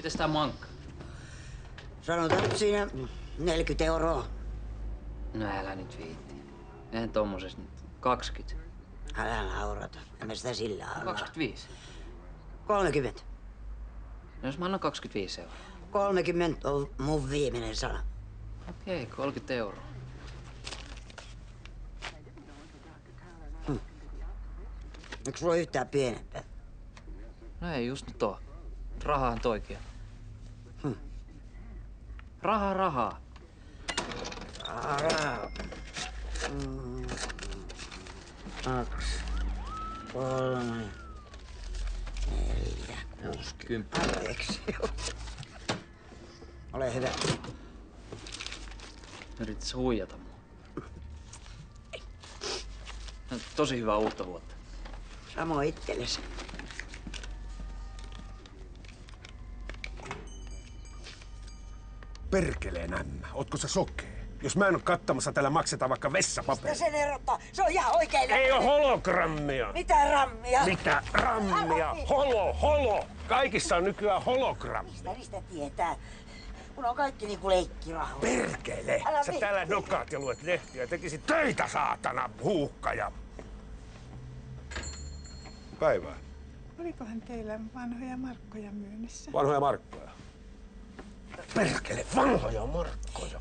Mites tää mankka? Sanotaan nyt siinä 40 €. No älä nyt viitti. Eihän tommosesta nyt. 20. Älä naurata. En mä sitä sillä anna. 25. 30. No jos mä annan 25 €. 30 on mun viimeinen sana. Okei, 30 €. Eikö sulla ole yhtään pienempää? No ei just nyt oo. Rahaa on toikin. Rahaa, rahaa. Rahaa. 2, 3, 4, 60. Anteeksi. Ole hyvä. Yritätkö huijata mua? No, tosi hyvää uutta vuotta. Samoin itsellesi. Perkeleen ämmä, ootko sä sokee? Jos mä en oo kattamassa, täällä maksetaan vaikka vessapaperi. Mistä sen erottaa? Se on ihan oikein. Ei oo hologrammia! Mitä rammia? Mitä rammia? Holo! Kaikissa on nykyään hologrammi. Mistä niistä tietää? Kun on kaikki niinku leikkirahoja. Perkele! Älä Sä viitti. täällä nokaat ja luet lehtiä ja tekisit töitä, saatana, huuhkaja! Päivää. Olikohan teillä vanhoja markkoja myynnissä? Vanhoja markkoja. Perkele, vanhoja markkoja.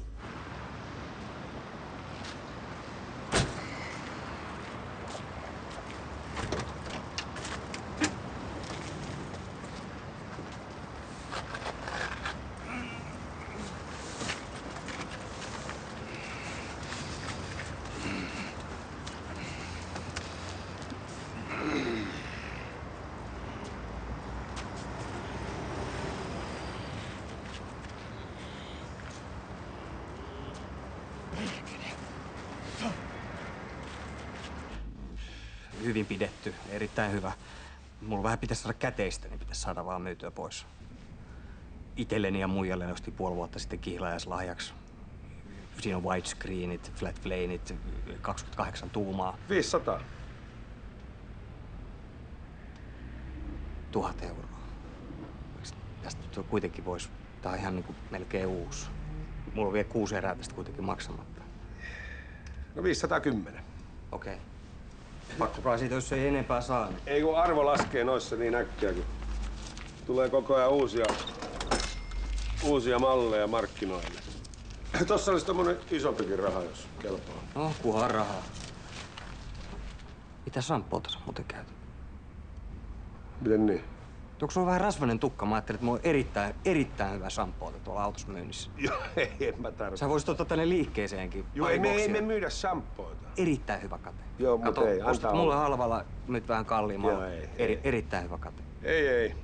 Hyvin pidetty, erittäin hyvä. Mulla vähän pitäisi saada käteistä, niin pitäisi saada vaan myytyä pois. Itelleni ja muijalle ostin puoli vuotta sitten kihlajaislahjaksi. Siinä on widescreenit, flat planeit, 28 tuumaa. 500. 1000 €. Tästä kuitenkin voisi, tää on ihan niinku melkein uusi. Mulla on vielä 6 erää tästä kuitenkin maksamatta. No 510. Okei. Pakkopraisit, jos ei enempää saa. Niin. Ei kun arvo laskee noissa niin äkkiä, kun tulee koko ajan uusia malleja markkinoille. Tossa olisi tommonen isompikin raha, jos kelpaa. No, kunhan rahaa. Mitä shampoota sä muuten käytät? Miten niin? Onko sulla vähän rasvainen tukka? Mä ajattelin, että mulla on erittäin hyvä shampoota tuolla autossa myynnissä. Joo, en mä tarvitse. Sä voisit ottaa tänne liikkeeseenkin. Joo, ei me myydä shampoota. Erittäin hyvä kate. Joo, mutta ei. Ostat Antaa mulle olla. halvalla, nyt vähän kalliimmalla. Joo, ei. Erittäin hyvä kate. Ei.